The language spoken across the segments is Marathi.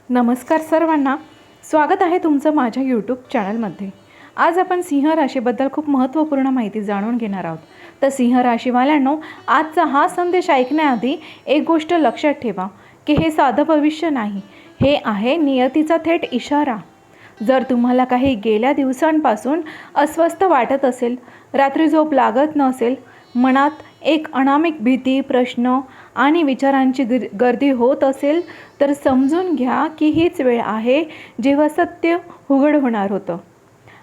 नमस्कार सर्वांना, स्वागत आहे तुमचं माझ्या यूट्यूब चॅनलमध्ये। आज आपण सिंह राशीबद्दल खूप महत्त्वपूर्ण माहिती जाणून घेणार आहोत। तर सिंह राशीवाल्यांनो, आजचा हा संदेश ऐकण्याआधी एक गोष्ट लक्षात ठेवा की हे साधं भविष्य नाही, हे आहे नियतीचा थेट इशारा। जर तुम्हाला काही गेल्या दिवसांपासून अस्वस्थ वाटत असेल, रात्री झोप लागत नसेल, मनात एक अनामिक भीती, प्रश्न आणि विचारांची गर्दी होत असेल, तर समजून घ्या की हीच वेळ आहे जेव्हा सत्य उघड होणार होतं।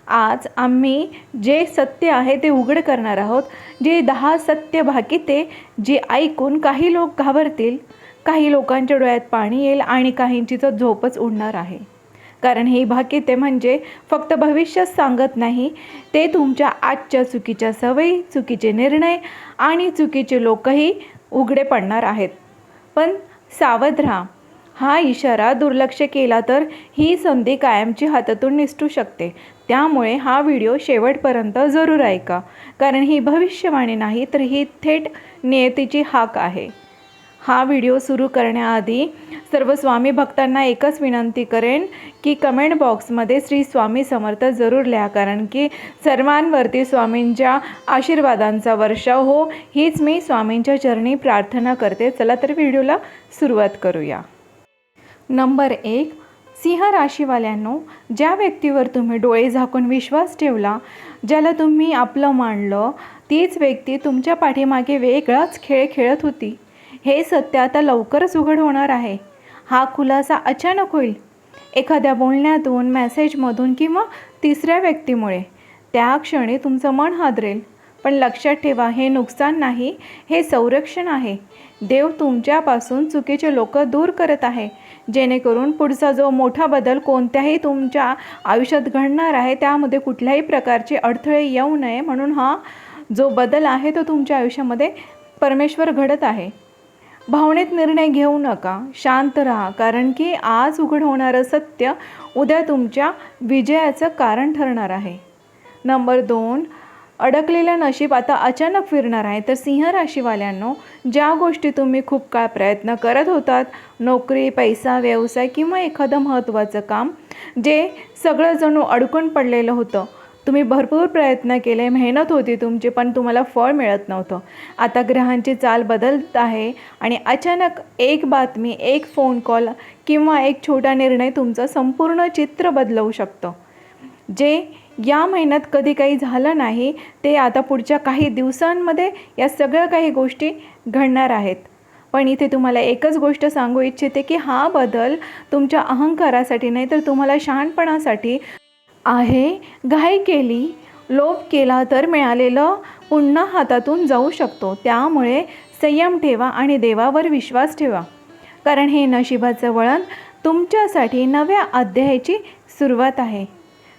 आज आम्ही जे सत्य आहे ते उघड करणार आहोत, जे 10 सत्य भाकिते जी ऐकून काही लोक घाबरतील, काही लोकांच्या डोळ्यात पाणी येईल आणि काहींची तर झोपच उडणार आहे। कारण ही भाकिते म्हणजे फक्त भविष्य सांगत नाही, ते तुमच्या आजच्या चुकीच्या सवयी, चुकीचे निर्णय आणि चुकीचे लोकही उघडे पडणार आहेत। पण सावध राहा, हा इशारा दुर्लक्ष केला तर ही संधी कायमची हातातून निसटू शकते। त्यामुळे हा व्हिडिओ शेवटपर्यंत जरूर ऐका, कारण ही भविष्यवाणी नाही तर ही थेट नियतीची हाक आहे। हा व्हिडिओ सुरू करण्याआधी सर्व स्वामी भक्तांना एकच विनंती करेन की कमेंट बॉक्समध्ये श्री स्वामी समर्थ जरूर लिहा, कारण की सर्वांवरती स्वामींच्या आशीर्वादांचा वर्षाव हो, हीच मी स्वामींच्या चरणी प्रार्थना करते। चला तर व्हिडिओला सुरुवात करूया। नंबर 1, सिंह राशीवाल्यांनो, ज्या व्यक्तीवर तुम्ही डोळे झाकून विश्वास ठेवला, ज्याला तुम्ही आपलं मानलं, तीच व्यक्ती तुमच्या पाठीमागे वेगळाच खेळ खेळत होती। हे सत्य आता लवकरच उघड होणार आहे। हा खुलासा अचानक होईल, एखाद्या बोलण्यातून, मेसेजमधून किंवा तिसऱ्या व्यक्तीमुळे। त्या क्षणी तुमचं मन हादरेल, पण लक्षात ठेवा, हे नुकसान नाही, हे संरक्षण आहे। देव तुमच्यापासून चुकीचे लोक दूर करत आहे, जेणेकरून पुढचा जो मोठा बदल कोणत्याही तुमच्या आयुष्यात घडणार आहे, त्यामध्ये कुठल्याही प्रकारचे अडथळे येऊ नये, म्हणून हा जो बदल आहे तो तुमच्या आयुष्यामध्ये परमेश्वर घडत आहे। भावनेत निर्णय घेऊ नका, शांत राहा, कारण की आज उघड होणारं सत्य उद्या तुमच्या विजयाचं कारण ठरणार आहे। नंबर 2, अडकलेलं नशीब आता अचानक फिरणार आहे। तर सिंह राशीवाल्यांनो, ज्या गोष्टी तुम्ही खूप काळ प्रयत्न करत होतात, नोकरी, पैसा, व्यवसाय किंवा एखादं महत्त्वाचं काम, जे सगळं जणू अडकून पडलेलं होतं, तुम्ही भरपूर प्रयत्न केले, मेहनत होती तुमची, पण तुम्हाला फळ मिळत नव्हतं। आता ग्रहांची चाल बदलत आहे आणि अचानक एक बातमी, एक फोन कॉल किंवा एक छोटा निर्णय तुमचं संपूर्ण चित्र बदलवू शकतं। जे या महिन्यात कधी काही झालं नाही, ते आता पुढच्या काही दिवसांमध्ये या सगळ्या काही गोष्टी घडणार आहेत। पण इथे तुम्हाला एकच गोष्ट सांगू इच्छिते की हा बदल तुमच्या अहंकारासाठी नाही, तर तुम्हाला शहाणपणासाठी आहे। घाई केली, लोभ केला तर मिळालेलं पुन्हा हातातून जाऊ शकतो। त्यामुळे संयम ठेवा आणि देवावर विश्वास ठेवा, कारण हे नशिबाचं वळण तुमच्यासाठी नव्या अध्यायाची सुरुवात आहे।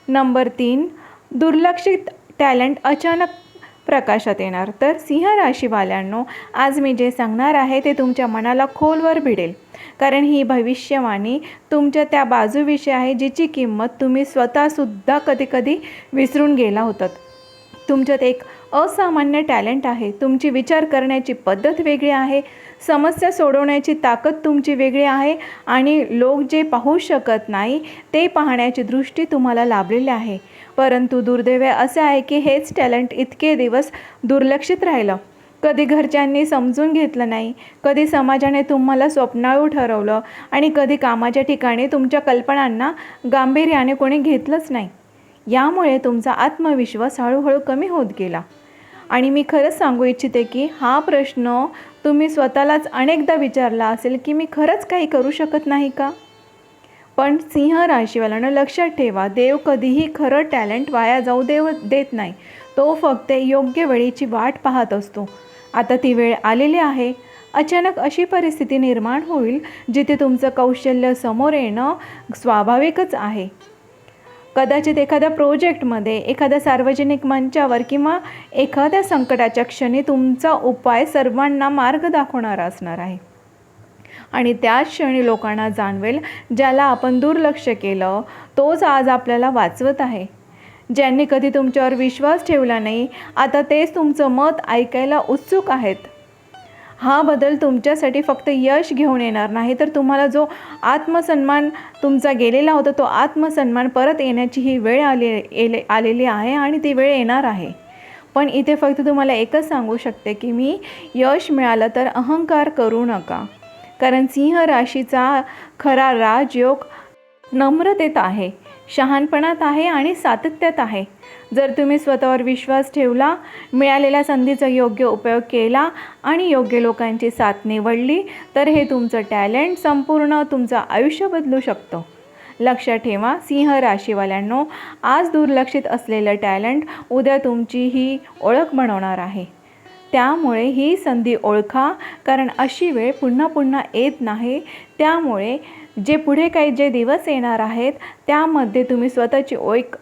नंबर 3, दुर्लक्षित टॅलेंट अचानक प्रकाशात येणार। तर सिंह राशीवाल्यांनो, आज मी जे सांगणार आहे ते तुमच्या मनाला खोलवर भिडेल, कारण ही भविष्यवाणी तुमच्या त्या बाजूविषयी आहे जिची किंमत तुम्ही स्वतःसुद्धा कधीकधी विसरून गेला होतात। तुमच्यात एक असामान्य टॅलेंट आहे, तुमची विचार करण्याची पद्धत वेगळी आहे, समस्या सोडवण्याची ताकद तुमची वेगळी आहे आणि लोक जे पाहू शकत नाही ते पाहण्याची दृष्टी तुम्हाला लाभलेली आहे। परंतु दुर्दैव असे आहे की हेच टॅलेंट इतके दिवस दुर्लक्षित राहिलं। कधी घरच्यांनी समजून घेतलं नाही, कधी समाजाने तुम्हाला स्वप्नाळू ठरवलं आणि कधी कामाच्या ठिकाणी तुमच्या कल्पनांना गांभीर्याने कोणी घेतलंच नाही। यामुळे तुमचा आत्मविश्वास हळूहळू कमी होत गेला। आणि मी खरंच सांगू इच्छिते की हा प्रश्न तुम्ही स्वतःलाच अनेकदा विचारला असेल की मी खरंच काही करू शकत नाही का? पण सिंह राशीवाल्यांना लक्षात ठेवा, देव कधीही खरं टॅलेंट वाया जाऊ देत नाही, तो फक्त योग्य वेळेची वाट पाहत असतो। आता ती वेळ आलेली आहे। अचानक अशी परिस्थिती निर्माण होईल जिथे तुमचं कौशल्य समोर येणं स्वाभाविकच आहे। कदाचित एखाद्या प्रोजेक्टमध्ये, एखाद्या सार्वजनिक मंचावर किंवा एखाद्या संकटाच्या क्षणी तुमचा उपाय सर्वांना मार्ग दाखवणारा असणार आहे। आणि त्याच क्षणी लोकांना जाणवेल, ज्याला आपण दुर्लक्ष केलं तोच आज आपल्याला वाचवत आहे। ज्यांनी कधी तुमच्यावर विश्वास ठेवला नाही, आता तेच तुमचं मत ऐकायला उत्सुक आहेत। हा बदल तुमच्यासाठी फक्त यश घेऊन येणार नाही, तर तुम्हाला जो आत्मसन्मान तुमचा गेलेला होता तो आत्मसन्मान परत येण्याची ही वेळ आलेली आहे आणि ती वेळ येणार आहे. पण इथे फक्त तुम्हाला एकच सांगू शकते की मी यश मिळालं तर अहंकार करू नका, कारण सिंह राशीचा खरा राजयोग नम्रतेत आहे, शहाणपणात आहे आणि सातत्यात आहे. जर तुम्ही स्वतःवर विश्वास ठेवला, मिळालेल्या संधीचा योग्य उपयोग केला आणि योग्य लोकांची साथ निवडली, तर हे तुमचं टॅलेंट संपूर्ण तुमचं आयुष्य बदलू शकतं. लक्षात ठेवा सिंह राशीवाल्यांनो, आज दुर्लक्षित असलेलं टॅलेंट उद्या तुमची ही ओळख बनवणार आहे. त्यामुळे ही संधी ओळखा, कारण अशी वेळ पुन्हा पुन्हा येत नाही. त्यामुळे पुढे काही जे दिवस येणार आहेत त्यामध्ये तुम्ही स्वतःची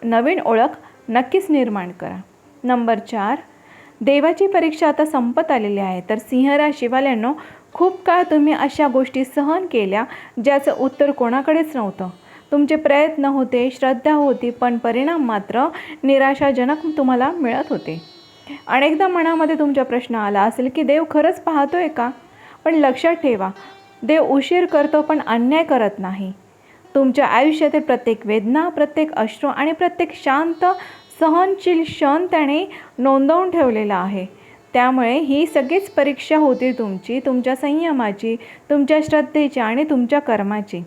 नवीन ओळख नक्कीच निर्माण करा. नंबर 4, देवाची परीक्षा आता संपत आलेली आहे. तर सिंह राशीवाल्यांनो, खूप काळ तुम्ही अशा गोष्टी सहन केल्या ज्याचं उत्तर कोणाकडेच नव्हतं. तुमचे प्रयत्न होते, श्रद्धा होती, पण परिणाम मात्र निराशाजनक तुम्हाला मिळत होते. अनेकदा मनामध्ये तुमचा प्रश्न आला असेल की देव खरंच पाहतोय का? पण लक्षात ठेवा, देव उशीर करतो पण अन्याय करत नाही. तुमच्या आयुष्यातील प्रत्येक वेदना, प्रत्येक अश्रू आणि प्रत्येक शांत सहनशील क्षण त्याने नोंदवून ठेवलेला आहे. त्यामुळे ही सगळीच परीक्षा होती तुमच्या संयमाची, तुमच्या श्रद्धेची आणि तुमच्या कर्माची.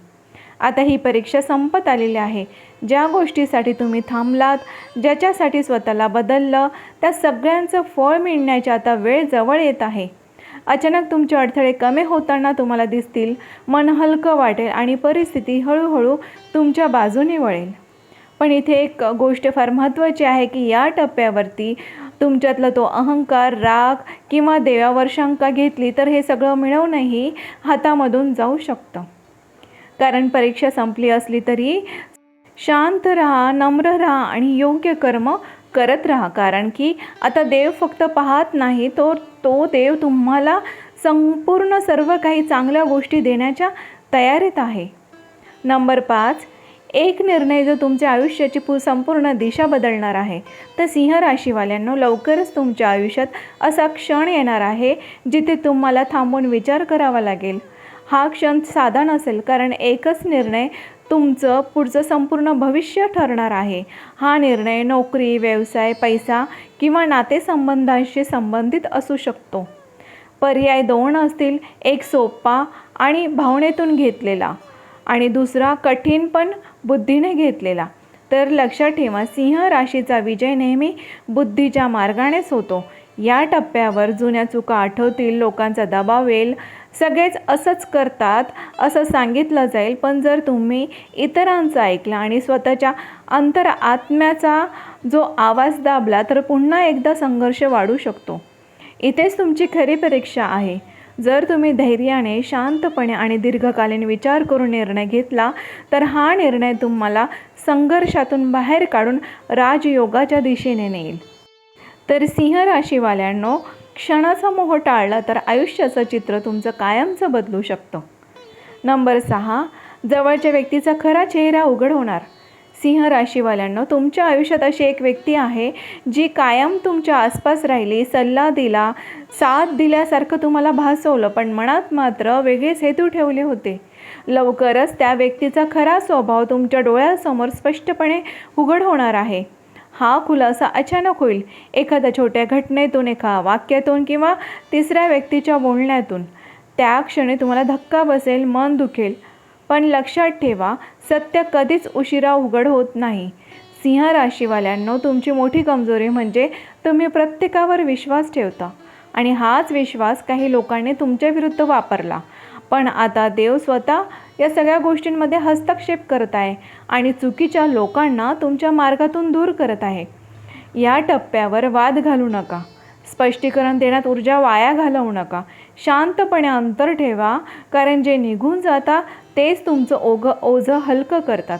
आता ही परीक्षा संपत आलेली आहे. ज्या गोष्टीसाठी तुम्ही थांबलात, ज्याच्यासाठी स्वतःला बदललं, त्या सगळ्यांचं फळ मिळण्याची आता वेळ जवळ येत आहे. अचानक तुमचे अडथळे कमी होताना तुम्हाला दिसतील, मन हलकं वाटेल आणि परिस्थिती हळूहळू तुमच्या बाजूने वळेल. पण इथे एक गोष्ट फार महत्त्वाची आहे की या टप्प्यावरती तुमच्यातला तो अहंकार, राग किंवा देवावर शंका घेतली तर हे सगळं मिळवणंही हातामधून जाऊ शकतं. कारण परीक्षा संपली असली तरी शांत राहा, नम्र राहा आणि योग्य कर्म करत राहा. कारण की आता देव फक्त पाहत नाही, तो देव तुम्हाला संपूर्ण सर्व काही चांगल्या गोष्टी देण्याच्या तयारीत आहे. नंबर 5, एक निर्णय जो तुमच्या आयुष्याची संपूर्ण दिशा बदलणार आहे. तर सिंह राशीवाल्यांनो, लवकरच तुमच्या आयुष्यात असा क्षण येणार आहे जिथे तुम्हाला थांबून विचार करावा लागेल. हा क्षण साधा नसेल, कारण एकच निर्णय तुमचं पुढचं संपूर्ण भविष्य ठरणार आहे. हा निर्णय नोकरी, व्यवसाय, पैसा किंवा नातेसंबंधांशी संबंधित असू शकतो. पर्याय 2 असतील, एक सोपा आणि भावनेतून घेतलेला आणि दुसरा कठीण पण बुद्धीने घेतलेला. तर लक्षात ठेवा, सिंह राशीचा विजय नेहमी बुद्धीच्या मार्गानेच होतो. या टप्प्यावर जुन्या चुका आठवतील, लोकांचा दबाव येईल, सगळेच असंच करतात असं सांगितलं जाईल. पण जर तुम्ही इतरांचं ऐकलं आणि स्वतःच्या आत्म्याचा जो आवाज दाबला तर पुन्हा एकदा संघर्ष वाढू शकतो. इथेच तुमची खरी परीक्षा आहे. जर तुम्ही धैर्याने, शांतपणे आणि दीर्घकालीन विचार करून निर्णय घेतला तर हा निर्णय तुम्हाला संघर्षातून बाहेर काढून राजयोगाच्या दिशेने नेईल. तर सिंह राशीवाल्यांनो, क्षणाचा मोह टाळला तर आयुष्याचं चित्र तुमचं कायमचं बदलू शकतं. नंबर 6, जवळच्या व्यक्तीचा खरा चेहरा उघड होणार. सिंह राशीवाल्यांनो, तुमच्या आयुष्यात अशी एक व्यक्ती आहे जी कायम तुमच्या आसपास राहिली, सल्ला दिला, साथ दिल्यासारखं तुम्हाला भासवलं, पण मनात मात्र वेगळेच हेतू ठेवले होते. लवकरच त्या व्यक्तीचा खरा स्वभाव तुमच्या डोळ्यासमोर स्पष्टपणे उघड होणार आहे. हा खुलासा अचानक होईल, एखाद्या छोट्या घटनेतून, एका वाक्यातून किंवा तिसऱ्या व्यक्तीच्या बोलण्यातून. त्या क्षणी तुम्हाला धक्का बसेल, मन दुखेल, पण लक्षात ठेवा, सत्य कधीच उशिरा उघड होत नाही. सिंह राशीवाल्यांनो, तुमची मोठी कमजोरी म्हणजे तुम्ही प्रत्येकावर विश्वास ठेवता आणि हाच विश्वास काही लोकांनी तुमच्या विरुद्ध वापरला. पण आता देव स्वतः या सगळ्या गोष्टींमध्ये हस्तक्षेप करत आहे आणि चुकीच्या लोकांना तुमच्या मार्गातून दूर करत आहे. या टप्प्यावर वाद घालू नका, स्पष्टीकरण देण्यात ऊर्जा वाया घालवू नका. शांतपणे अंतर ठेवा, कारण जे निघून जातात तेच तुमचं ओझं हलकं करतात.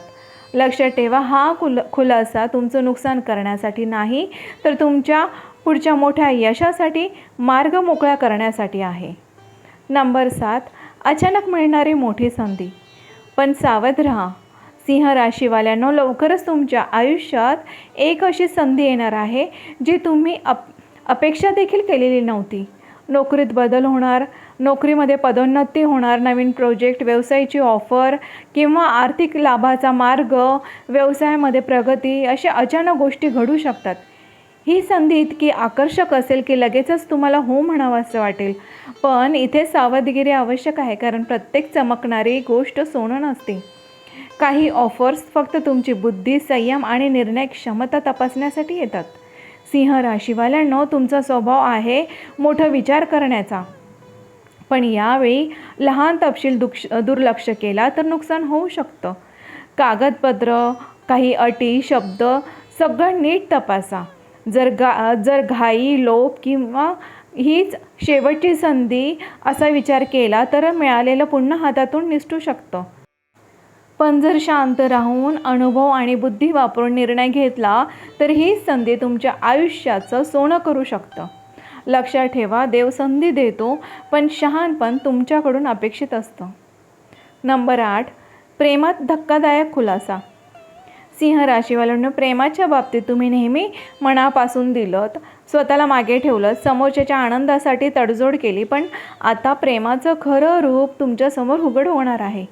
लक्षात ठेवा, हा खुलासा तुमचं नुकसान करण्यासाठी नाही, तर तुमच्या पुढच्या मोठ्या यशासाठी मार्ग मोकळा करण्यासाठी आहे. नंबर 7, अचानक मिळणारी मोठी संधी. पण सावध राहा सिंह राशीवाल्यांनो, लवकरच तुमच्या आयुष्यात एक अशी संधी येणार आहे जी तुम्ही अपेक्षा देखील केलेली नव्हती. नोकरीत बदल होणार, नोकरीमध्ये पदोन्नती होणार, नवीन प्रोजेक्ट, व्यवसायाची ऑफर किंवा आर्थिक लाभाचा मार्ग, व्यवसायामध्ये प्रगती, अशा अचानक गोष्टी घडू शकतात. ही संधी इतकी आकर्षक असेल की लगेचच तुम्हाला हो म्हणावं असं वाटेल. पण इथे सावधगिरी आवश्यक आहे, कारण प्रत्येक चमकणारी गोष्ट सोनं नसते. काही ऑफर्स फक्त तुमची बुद्धी, संयम आणि निर्णय क्षमता तपासण्यासाठी येतात. सिंह राशीवाल्यांनो, तुमचा स्वभाव आहे मोठा विचार करण्याचा, पण यावेळी लहान तपशील दुर्लक्ष केला तर नुकसान होऊ शकतं. कागदपत्र, काही अटी, शब्द सगळं नीट तपासा. जर घाई, लोभ किंवा हीच शेवटची संधी असा विचार केला तर मिळालेलं पुन्हा हातातून निसटू शकतं. पण जर शांत राहून अनुभव आणि बुद्धी वापरून निर्णय घेतला तर हीच संधी तुमच्या आयुष्याचं सोनं करू शकतं. लक्षात ठेवा, देव संधी देतो, पण शहाणपण तुमच्याकडून अपेक्षित असतं. नंबर 8, प्रेमात धक्कादायक खुलासा. सिंह राशीवाल्यांनो, प्रेमाच्या बाबतीत तुम्ही नेहमी मनापासून दिलत, स्वतःला मागे ठेवलं, समोरच्याच्या आनंदासाठी तडजोड केली, पण आता प्रेमाचं खरं रूप तुमच्यासमोर उघड होणार आहे.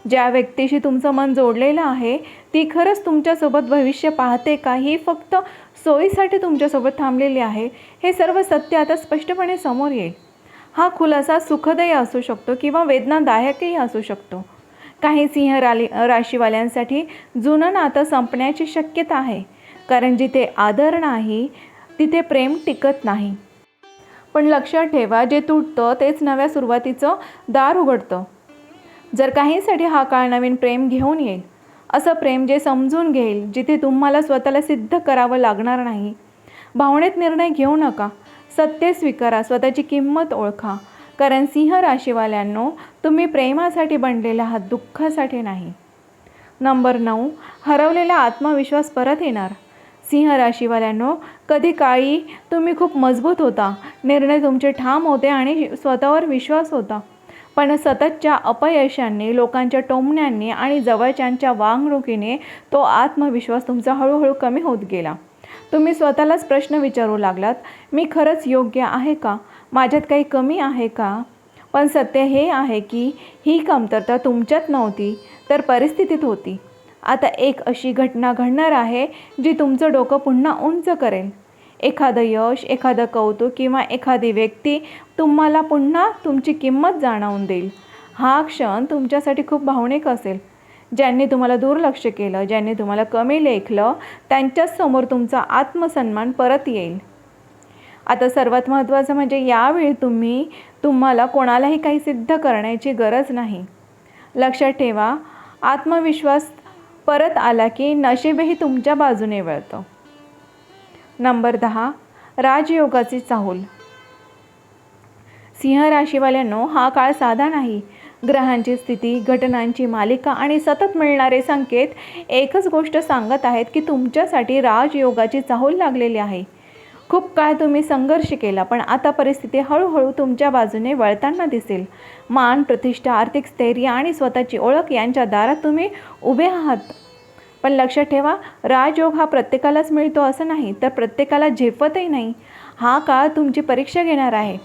ज्या व्यक्तीशी तुमचं मन जोडलेलं आहे ती खरंच तुमच्यासोबत भविष्य पाहते का, ही फक्त सोयीसाठी तुमच्यासोबत थांबलेली आहे, हे सर्व सत्य आता स्पष्टपणे समोर येईल. हा खुलासा सुखदायी असू शकतो किंवा वेदनादायकही असू शकतो. काही सिंह राशीवाल्यांसाठी जुनं नातं संपण्याची शक्यता आहे, कारण जिथे आदर नाही तिथे प्रेम टिकत नाही. पण लक्षात ठेवा, जे तुटतं तेच नव्या सुरुवातीचं दार उघडतं. जर काहींसाठी हा काळ नवीन प्रेम घेऊन येईल, असं प्रेम जे समजून घेईल, जिथे तुम्हाला स्वतःला सिद्ध करावं लागणार नाही. भावनेत निर्णय घेऊ नका, सत्य स्वीकारा, स्वतःची किंमत ओळखा, कारण सिंह राशीवाल्यांनो, तुम्ही प्रेमासाठी बनलेले आहात, दुःखासाठी नाही. नंबर 9, हरवलेला आत्मविश्वास परत येणार. सिंह राशीवाल्यांनो, कधी काळी तुम्ही खूप मजबूत होता, निर्णय तुमचे ठाम होते आणि स्वतःवर विश्वास होता. पण सततच्या अपयशांनी, लोकांच्या टोमण्यांनी आणि जवळच्यांच्या वागणुकीने तो आत्मविश्वास तुमचा हळूहळू कमी होत गेला. तुम्ही स्वतःलाच प्रश्न विचारू लागलात, मी खरंच योग्य आहे का, माझ्यात काही कमी आहे का. पण सत्य हे आहे की ही कमतरता तुमच्यात नव्हती तर परिस्थितीत होती. आता एक अशी घटना घडणार आहे जी तुमचं डोकं पुन्हा उंच करेल. एखादं यश, एखादं कौतुक किंवा एखादी व्यक्ती तुम्हाला पुन्हा तुमची किंमत जाणवून देईल. हा क्षण तुमच्यासाठी खूप भावनिक असेल. ज्यांनी तुम्हाला दुर्लक्ष केलं, ज्यांनी तुम्हाला कमी लेखलं, त्यांच्याच समोर तुमचा आत्मसन्मान परत येईल. आता सर्वात महत्त्वाचं म्हणजे यावेळी तुम्हाला कोणालाही काही सिद्ध करण्याची गरज नाही. लक्षात ठेवा, आत्मविश्वास परत आला की नशीबही तुमच्या बाजूने वळतं. नंबर 10, राजयोगाची चाहूल. सिंह राशीवाल्यांनो, हा काळ साधा नाही. ग्रहांची स्थिती, घटनांची मालिका आणि सतत मिळणारे संकेत एकच गोष्ट सांगत आहेत की तुमच्यासाठी राजयोगाची चाहूल लागलेली आहे. खूप काळ तुम्ही संघर्ष केला, पण आता परिस्थिती हळूहळू तुमच्या बाजूने वळताना दिसेल. मान, प्रतिष्ठा, आर्थिक स्थैर्य आणि स्वतःची ओळख यांच्या दारात तुम्ही उभे आहात. पण लक्षात ठेवा, राजयोग हा प्रत्येकालाच मिळतो असं नाही, तर प्रत्येकाला झेपतही नाही. हा काळ तुमची परीक्षा घेणार आहे.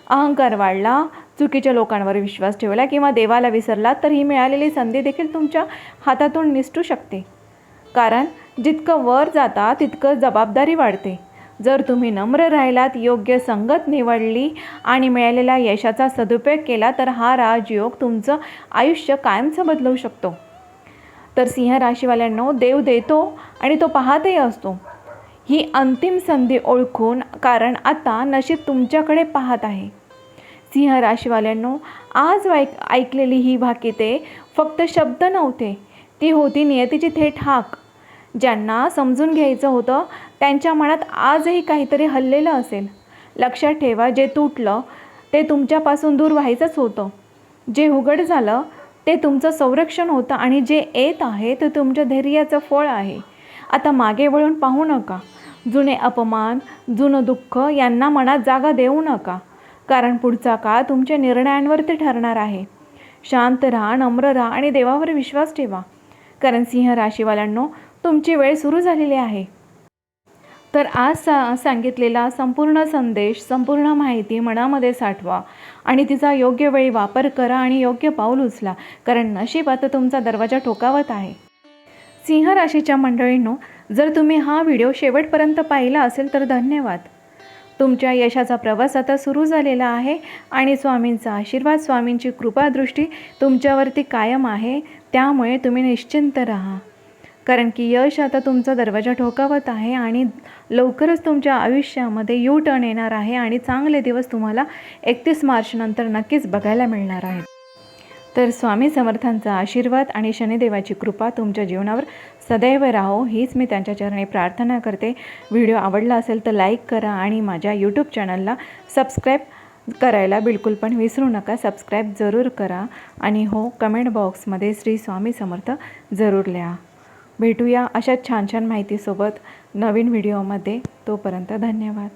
अहंकार वाढला, चुकीच्या लोकांवर विश्वास ठेवला किंवा देवाला विसरला तर ही मिळालेली संधी देखील तुमच्या हातातून निसटू शकते. कारण जितकं वर जाता तितकं जबाबदारी वाढते. जर तुम्ही नम्र राहिलात, योग्य संगत निवडली आणि मिळालेल्या यशाचा सदुपयोग केला तर हा राजयोग तुमचं आयुष्य कायमचं बदलवू शकतो. तर सिंह राशीवाल्यांनो, देव देतो आणि तो पाहतही असतो. ही अंतिम संधी ओळखून, कारण आता नशीब तुमच्याकडे पाहत आहे. सिंह राशीवाल्यांनो, आज ऐकलेली ही भाकिते फक्त शब्द नव्हते, ती होती नियतीची थेट हाक. ज्यांना समजून घ्यायचं होतं त्यांच्या मनात आजही काहीतरी हललेलं असेल. लक्षात ठेवा, जे तुटलं ते तुमच्यापासून दूर व्हायचंच होतं. जे उघड झालं ते तुमचं संरक्षण होतं आणि जे येत आहे ते तुमच्या धैर्याचं फळ आहे. आता मागे वळून पाहू नका. जुने अपमान, जुनं दुःख यांना मनात जागा देऊ नका, कारण पुढचा काळ तुमच्या निर्णयांवरती ठरणार आहे. शांत राहा, नम्र राहा आणि देवावर विश्वास ठेवा, कारण सिंह राशीवाल्यांनो, तुमची वेळ सुरू झालेली आहे. तर आज सांगितलेला संपूर्ण संदेश, संपूर्ण माहिती मनामध्ये साठवा आणि तिचा योग्य वेळी वापर करा आणि योग्य पाऊल उचला, कारण नशीब आता तुमचा दरवाजा ठोकावत आहे. सिंह राशीच्या मंडळींनो, जर तुम्ही हा व्हिडिओ शेवटपर्यंत पाहिला असेल तर धन्यवाद. तुमच्या यशाचा प्रवास आता सुरू झालेला आहे आणि स्वामींचा आशीर्वाद, स्वामींची कृपादृष्टी तुमच्यावरती कायम आहे. त्यामुळे तुम्ही निश्चिंत राहा, कारण की यश आता तुमचा दरवाजा ठोकावत आहे आणि लवकरच तुमच्या आयुष्यामध्ये यू टर्न येणार आहे आणि चांगले दिवस तुम्हाला 31 मार्च नंतर नक्कीच बघायला मिळणार आहेत. तर स्वामी समर्थांचा आशीर्वाद आणि शनिदेवाची कृपा तुमच्या जीवनावर सदैव राहो, हीच मी त्यांच्या चरणी प्रार्थना करते. व्हिडिओ आवडला असेल तर लाईक करा आणि माझ्या यूट्यूब चॅनलला सबस्क्राईब करायला बिलकुल पण विसरू नका. सबस्क्राईब जरूर करा आणि हो, कमेंट बॉक्समध्ये श्री स्वामी समर्थ जरूर लिहा. भेटूया अशाच छान छान माहितीसोबत नवीन व्हिडिओमध्ये. तोपर्यंत धन्यवाद.